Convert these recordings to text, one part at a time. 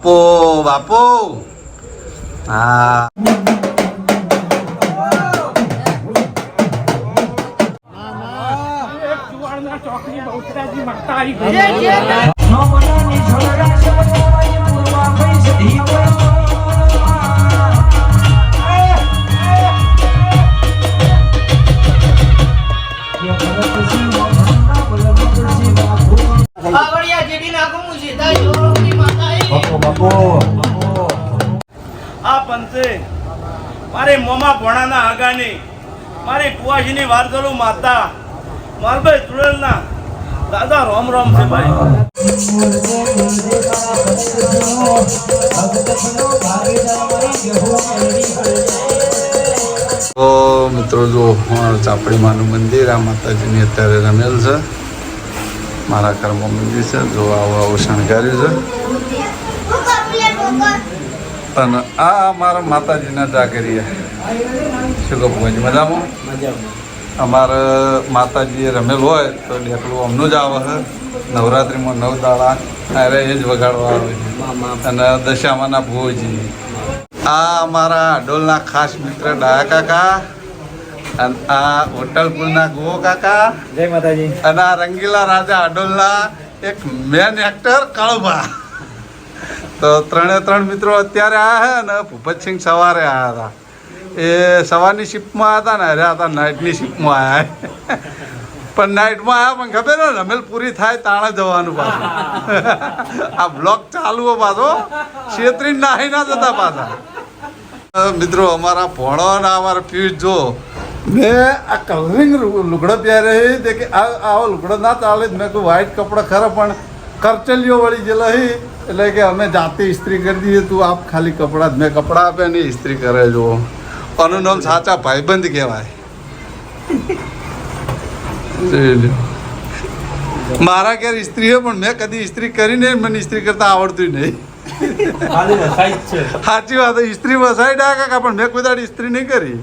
બાપો બાપો હા આ પંચે મારી મોમા ભોણાના આગાની મારી કુવાસીની વાર કરું માતા મારભાઈ ચુડેલના દાદા રોમ રોમ છે ભાઈ. તો મિત્રો જો ચાપડી માનું મંદિર આ માતાજીની અત્યારે રમેલ છે મારા ઘરમાં મંદિર છે જો આવું શણગાર્યું છે અને આ મારા માતાજીના જાગરિયા શું કહું ભગવાનજી મજામાં અમારે માતાજીએ રમેલ હોય તો ઢેકલું અમનું જ આવે છે નવરાત્રિમાં 9 દાડા અરે એ જ વગાડવા આવે છે અને દશામાના ભોજી આ અમારા અડોલના ખાસ મિત્ર ડાયા કાકા અને આ હોટલપુરના ગો કાકા જય માતાજી અને આ રંગીલા રાજા અડોલના એક મેન એક્ટર કાળુભા તો 3 મિત્રો અત્યારે આવ્યા છે ને ભૂપતસિંહ સવારે આવ્યા હતા એ સવારની શિફ્ટમાં આવ્યા હતા ને અરે હતા નાઇટની શિફ્ટમાં આવ્યા પણ નાઇટમાં આવ્યા પણ ખબર ને રમેલ પૂરી થાય તાણે જવાનું પાછું આ બ્લોક ચાલુ હો પાછો છેતરીને નાહી ના જતા પાછા મિત્રો અમારા ભણો ને અમારા પિયુષ જો મેં આ કલરિંગ લુગડો પહેરે તે કે આવો લુગડો ના ચાલે મેં કોઈ વ્હાઈટ કપડાં ખરા પણ કરચલીઓ વળી ગયેલા એટલે કે અમે જાતે ઇસ્ત્રી કરી દઈએ તું આપ ખાલી કપડાં મેં કપડાં આપે ને ઇસ્ત્રી કરે જો આનું નામ સાચા ભાઈબંધ કહેવાય. મારા ઘેર ઇસ્ત્રી છે પણ મેં કદી ઇસ્ત્રી કરી નહીં મને ઇસ્ત્રી કરતા આવડતું નહીં. સાચી વાત ઇસ્ત્રી વસાઈ ડા કાકા પણ મેં કોઈ દાડી ઇસ્ત્રી નહીં કરી.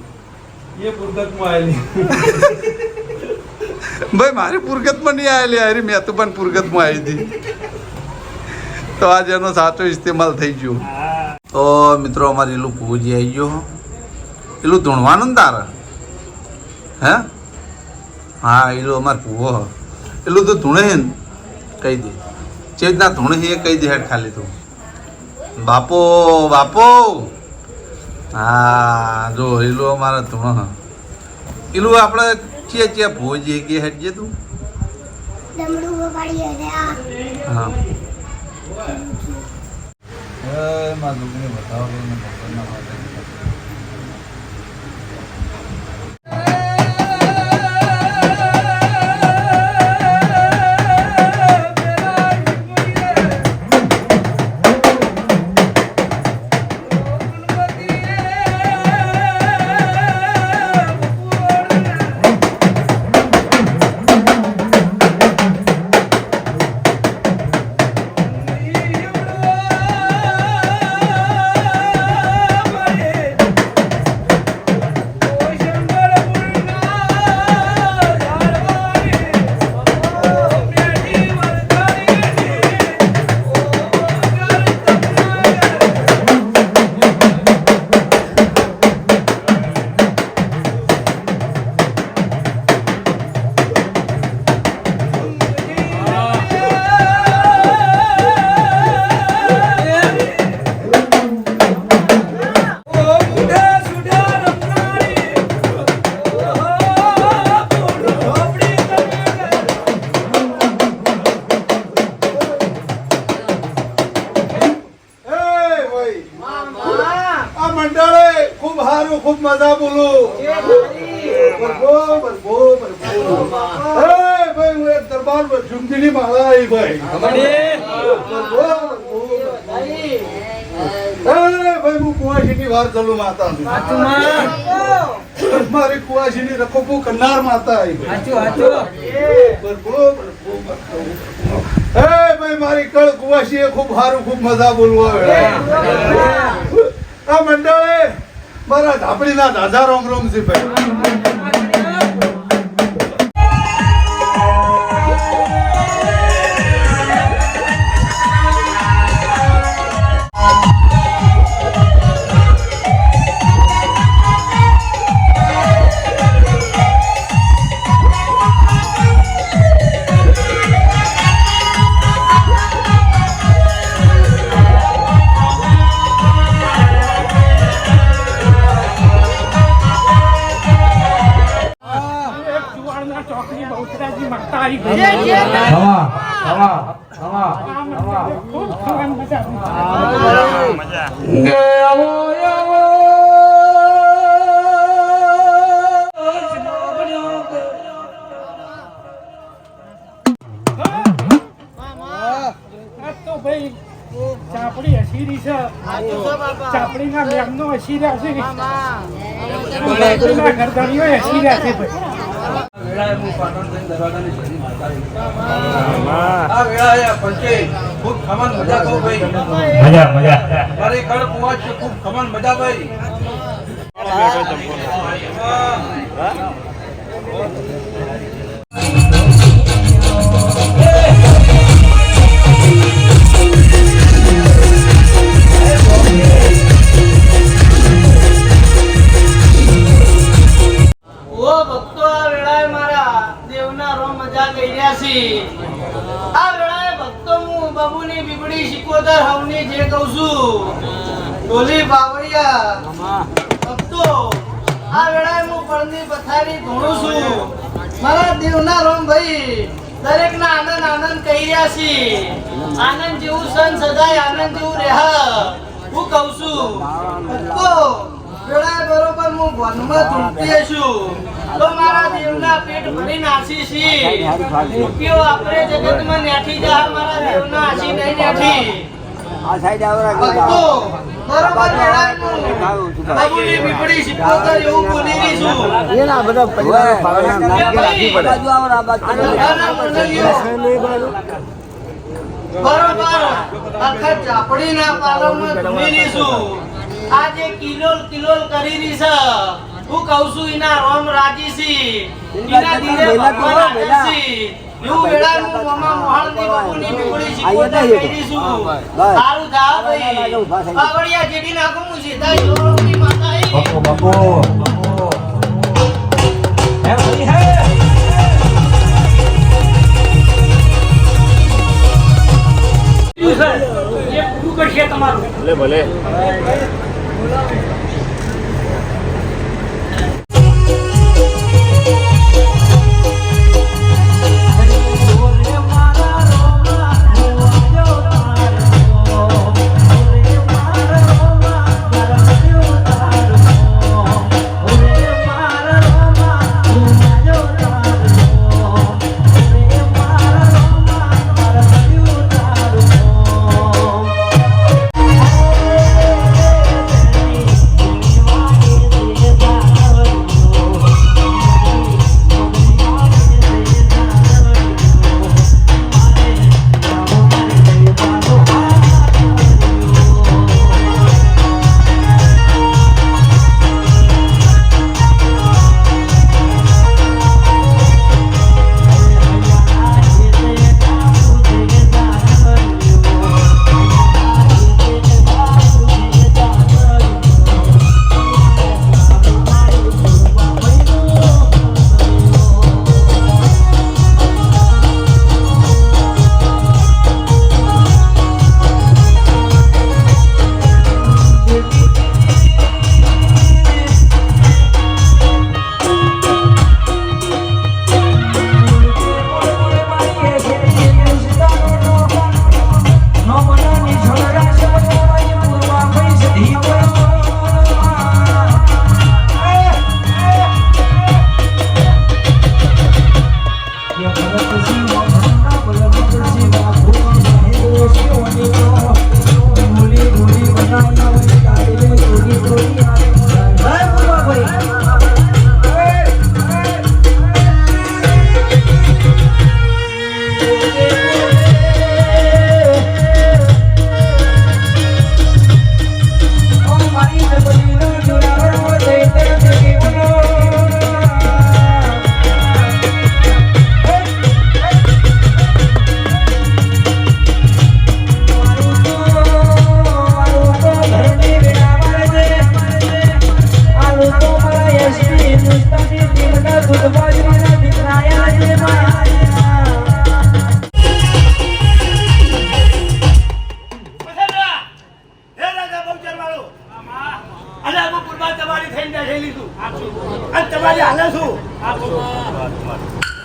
ભાઈ મારી પુરગતમાં નહીં આવેલી હારી મેં તો પણ પુરગતમાં આવી હતી તો આજે એનો સાચો ઇસ્તેમાલ થઈ ગયો. તો મિત્રો અમારે એલું ભૂજી આવી ગયો એલું ધૂણવાનું ને તારે હે હા એલું અમારે ભૂવો એલું તો ધૂણે ને કહી દે જે રીતના ધૂણે છે એ કહી દે હેડ ખાલી તું બાપો બાપો હા જો એલું અમારે ધૂણ એલું આપણે ચે ચે ભોજી કે હેડ જે તું હા મારા દુઃખને બતાવો ખૂબ મજા બોલું ભાઈ હું એક દરબાર ઝુમકીની માળા આવી ભાઈ ભાઈ હું કુવાસીની વાર ચાલુ માતા મારી કુવાસીની રખોપું કરનાર માતા આવી ભાઈ મારી કળ કુવાસી ખૂબ સારું ખૂબ મજા બોલવા આ મંડળે મારા ધાપડીના દાદા રોમ રોમ છે ભાઈ ચાપડી હસીરી છે ચાપડીના મેઘનો હસીર્યા છે ચાપડીના ઘરધણીઓ હસીર્યા છે આ વેળાએ ભક્તો હું બબુની બીબડી શિકોતર હવની જે કહું છું ઢોલી બાવળિયા ભક્તો આ વેળાએ હું પડની પથારી ધોણું છું મારા દેવના રોમ ભાઈ દરેકના આનંદ આનંદ કહી રહ્યા છે આનંદ જેવું સન સદાય આનંદ જેવું રહે હું કહું છું ભક્તો વેળાએ બરોબર હું વનમાં ધૂમતી છું તો મારા દેવના પેટ ભરી નાસી છી રૂપિયો આપણે જગતમાં નેઠી જા મારા દેવના આશી નહીં નેઠી આ સાઈડ આવરા ભક્તો બરોબર વેળાએ બાબુની બીબડી શિકોતર એવું બોલી રહી છું એના બધા પરિવાર ભાવના નામ કે રાખી પડે બાજુ આવરા બાજુ બરોબર આખા ચાપડીના પાલવમાં ઘૂમી રહી છું આજે કિલોલ કિલોલ કરી રહી છે હું કહું છું એના રોમ રાજી છી એના દિલે ભગવાન આદર છી એવું વેળા હું મમા મોહણની બબુની બીબડી શિકોતર કહી રહી છું સારું થાવ ભાઈ બાવળિયા જેડી નાખું હું સીધા જોરોની માતા બકો હે ભાઈ હે એ પૂરું કરશે તમારું ભલે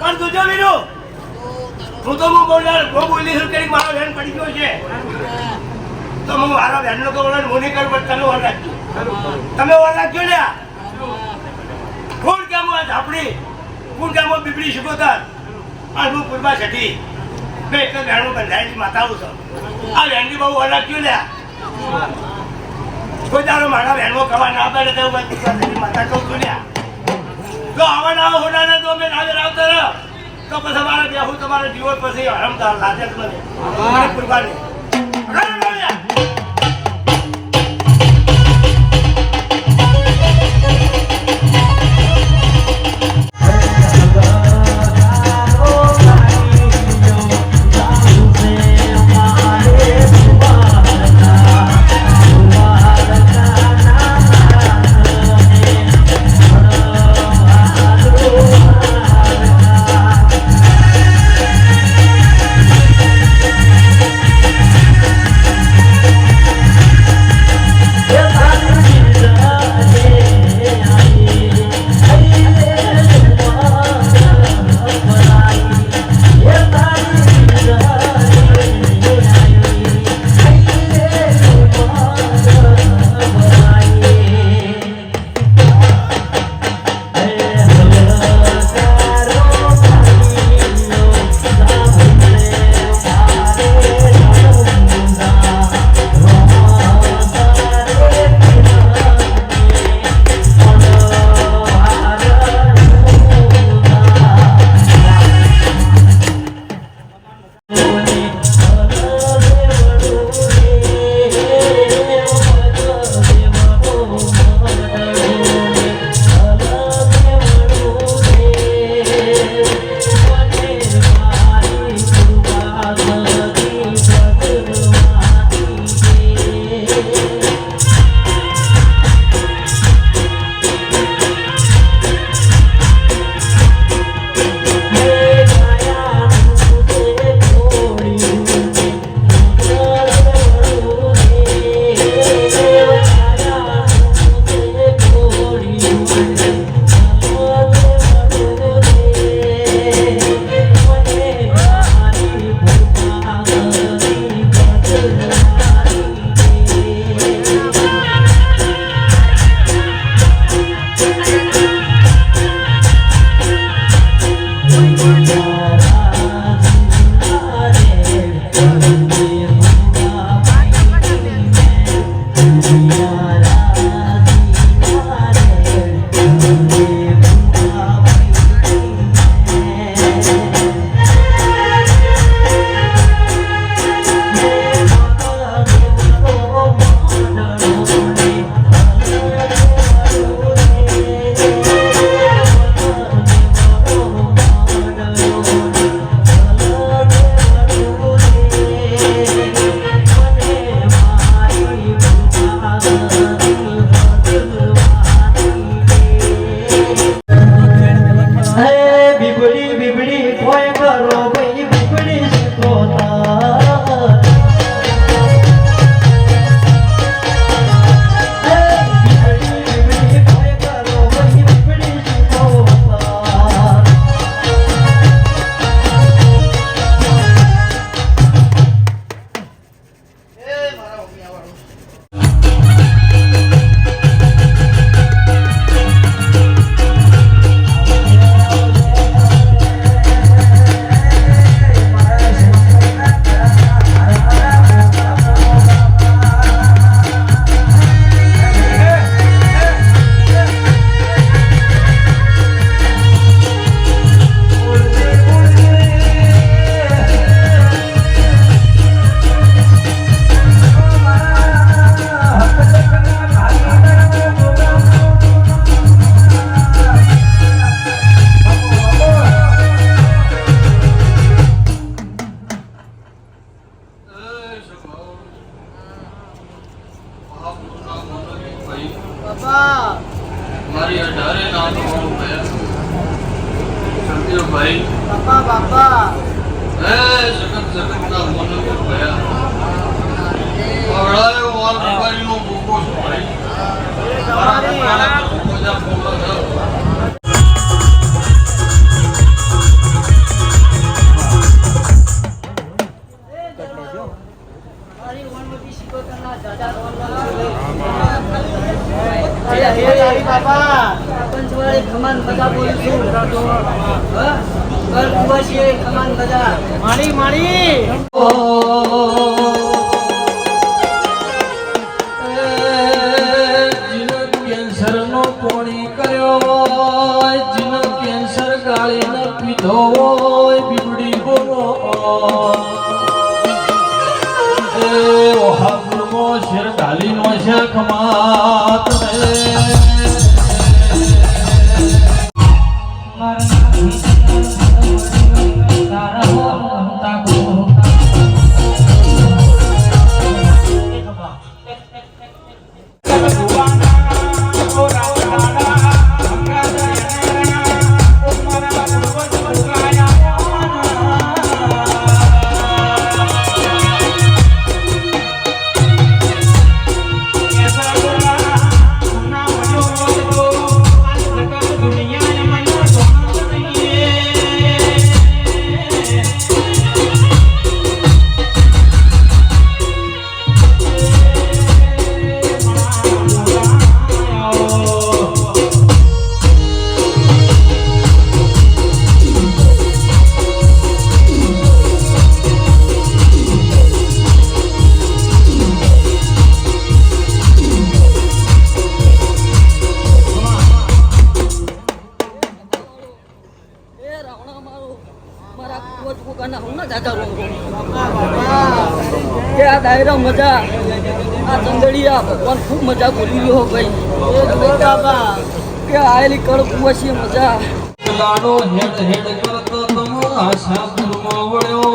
પણ તું જો વીરુ હું તો બોલી છું કે મારો બેન પડી ગયો છે તો હું મારા બહેનનો તો ઓળખ મોની કર પણ તમે ઓળ રાખજો તમે ઓળ રાખજો લ્યા કોણ કેમ ઝાપડી કોણ કેમ બીબડી શીખોતા અને હું પૂર્વા છઠી મેં એક બહેનો બંધાયેલી માતાઓ છું આ બહેનની બહુ ઓળ રાખજો લ્યા કોઈ તારો મારા બહેનો કવા ના પડે તો માતા કહું છું લ્યા તો આવા ના હોના તો અમે નાવે આવતા રહો તો પછી અમારા બેહું તમારા જીવન પછી હરમદાર લાગે જ મને પૂર્વાની મારી 18 નામ ભાઈ બાપા બાપા જગત ના મન ભયા આવડાયો વાલ બીમારીનો ભોગો છું ભાઈ મજા પોલો મારી ઉંમર બધી શીખો હે હે લાલી બાબા પંચવાળી ખમાન બધા બોલું છું કર કુવાશી ખમાન બધા મારી મારી જીનો કેન્સર નો પોણી કર્યો જીનો કેન્સર ગાળી ન પીધો હોય બીબડી બોલો હાથમો શેર ઢાલી નો છે ખમાત આ ડાયરો મજા આ ચંદડિયા ભગવાન ખૂબ મજા બોલી રહ્યો ભાઈ કે આયેલી કળ કુવાશી મજા લાડો હેડ હેડ કરતો તમો આશા પૂરમાં વળ્યો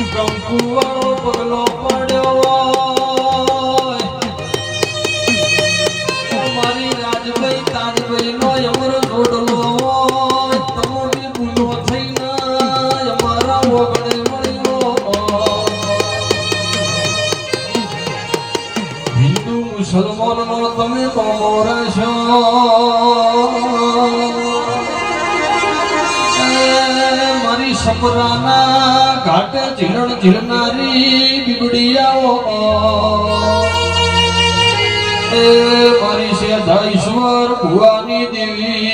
કંકુવાળો પગલો પડ્યો મારી રાજભાઈ તાજભાઈ નો અમર જોડલો તમો બી ભૂલો થઈને અમારા વગડે મળ્યો હિન્દુ મુસલમાન નો તમે બમોરા છો મારી સપરાના ઘાટે ઝીલણ ઝીલનારી બીબડીયાઓ મારી સેધાઈશ્વર ભુવાની દેવી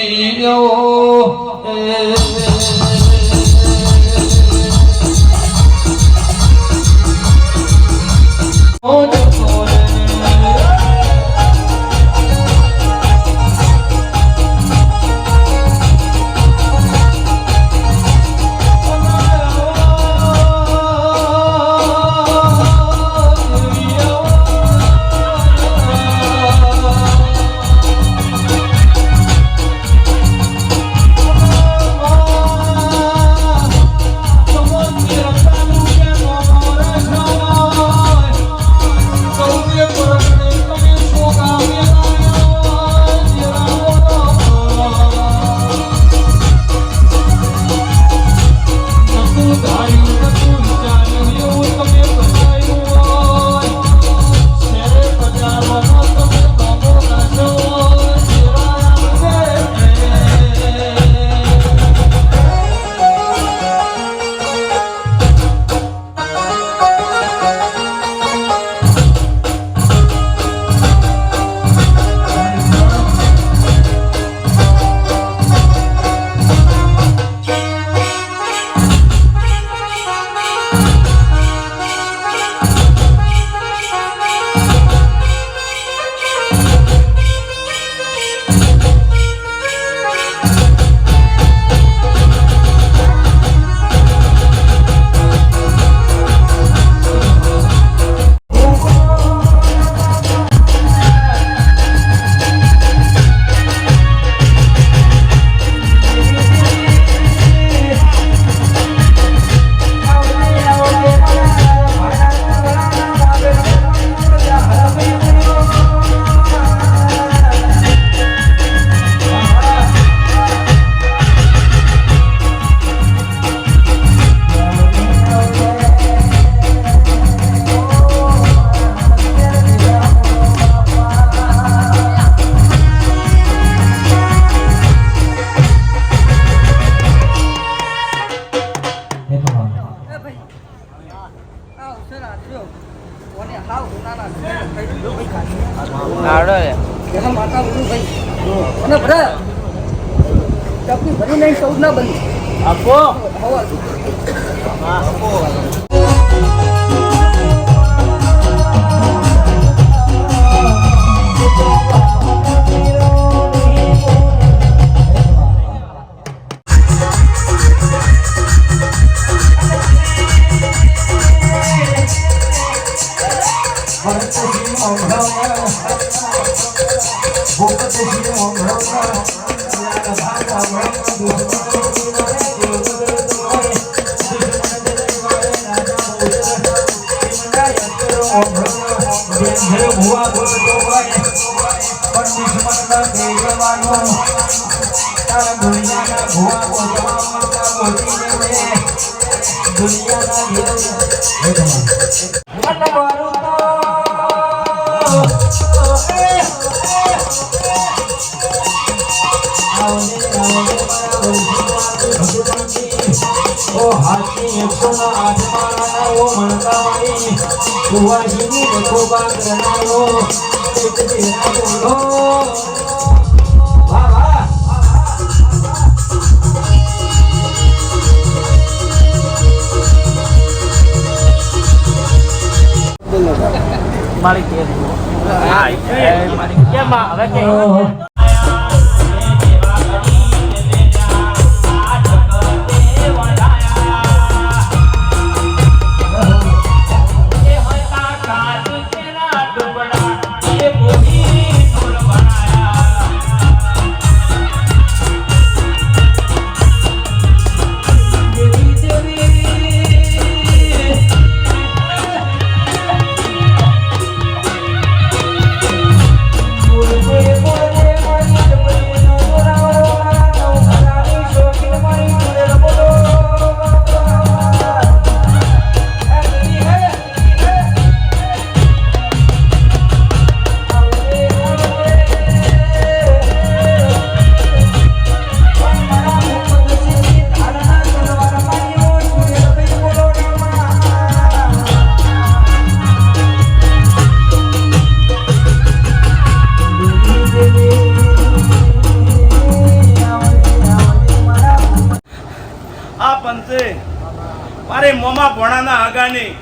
મારી મોમા ભોણાના આગાની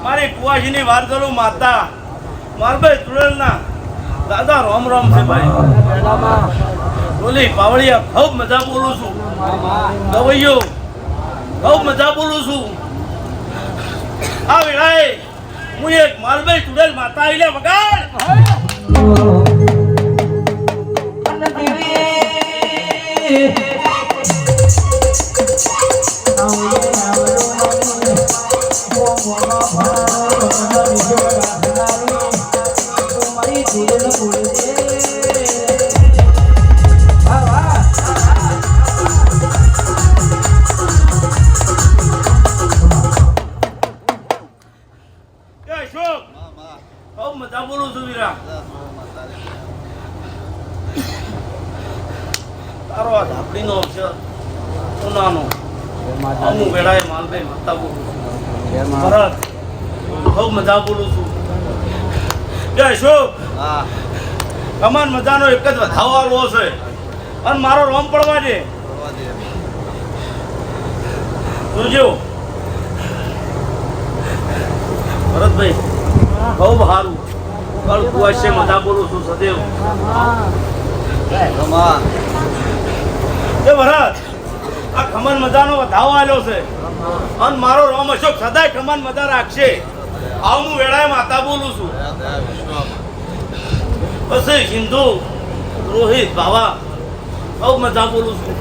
મારી કુવાસીની વારસલું માતા મારભાઈ ચુડેલના દાદા રોમ રોમ છે ભાઈ બોલી પાવળિયા ખૂબ મજા બોલું છું ગવૈયો ખૂબ મજા બોલું છું આ વેળાએ હું એક મારભાઈ ચુડેલ માતા આવીને વગાડ મજા બોલું છું વીરા તારો આ ધાપડીનો અક્ષર સોનાનો અમુ વેળાએ માલભાઈ માતા બોલું છું ભરત બહુ મજા બોલું છું જય અશોક કમાન મજાનો એક જ વધાવો આલવો છે અને મારો રોમ પડવા દે જોજો ભરતભાઈ બહુ સારું કળ કુવાશે મજા બોલું છું સદેવ એ ભરત આ ખમન મજાનો વધાવો આલ્યો છે અને મારો રોમ અશોક સદાય ખમન મજા રાખશે આવું હું વેળાએ માતા બોલું છું પછી સિંધુ રોહિત બાવા બહુ મજા બોલું છું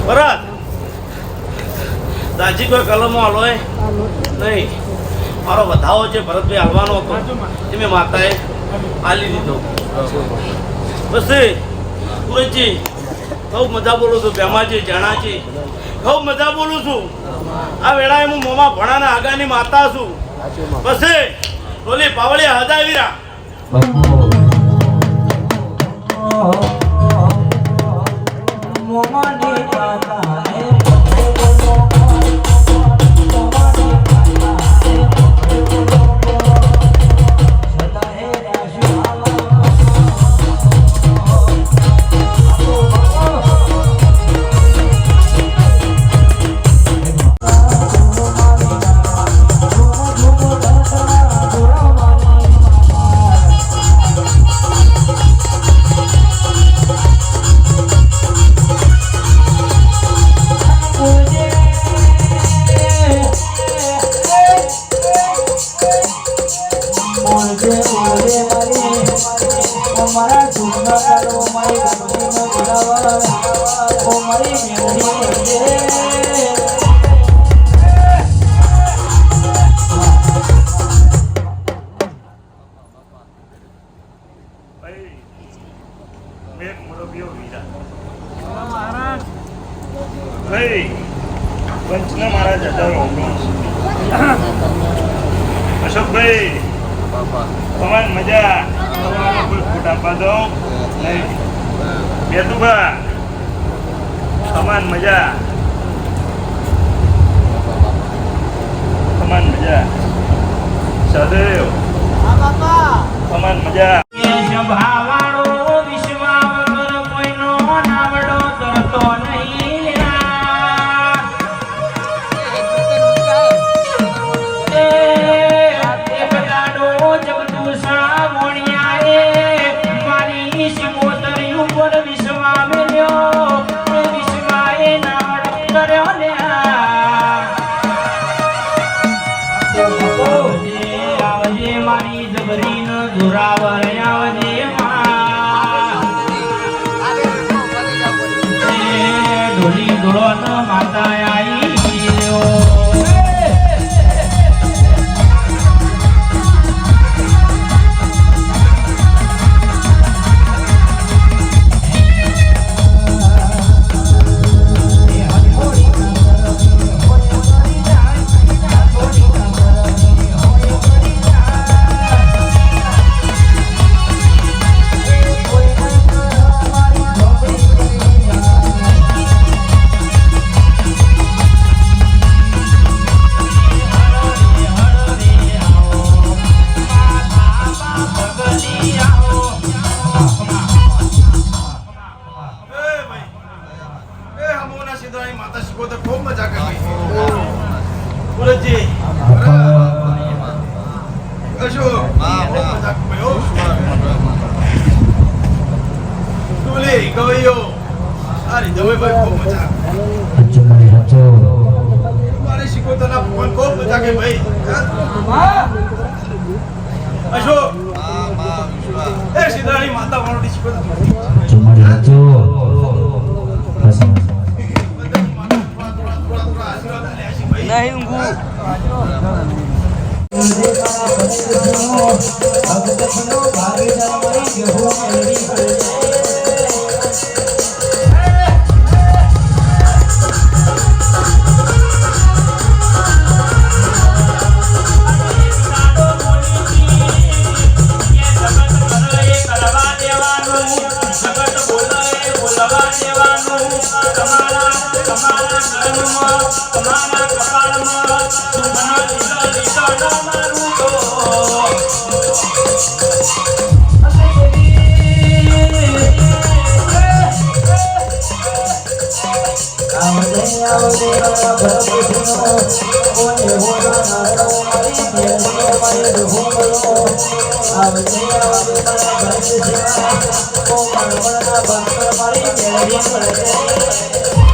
ભરત દાજી કોઈ કલમો હાલો નહીં મારો વધાવો છે ભરતભાઈ હાલવાનો હતો એ મેં માતાએ હાલી દીધો પછી સુરજજી ખૂબ મજા બોલું છું ભેમાજી જણાજી ખૂબ મજા બોલું છું આ વેળાએ હું મોમાં ભણાના આગાની માતા છું પછી બોલી પાવળિયા હદાવીરા મોમાની પંચના મહારાજ હજારો અશોકભાઈ તમારી મજા તમારા કોઈ ફૂટ આપવા દો નહીં બેતુભા સમાન મજા સમાન મજા સદૈવ સમાન મજા ભાવાળો વિશ્વા વગર કોઈનો નાવડો તરતો નહીં મારી શિકોતરી ઉપર વિશ્વા મેલ્યો વિશ્વાએ નાવડો કર્યો ને આવજે મારી જબરી ન જોરાવર આવજે ઢોલી ધોળો ન માતા આઈ ગયો માતા શીખો તો ખૂબ મજા કરી સુરજજી અશોક મજા કર્યો ડોલી ગવૈયો અરે જવૈભાઈ ખૂબ મજા મારે શીખો તો ના ફોન ખૂબ મજા કે ભાઈ અશોક એ સીધાની માતા વાળોડી શીખો તો નહીં ઊંઘું Thank you.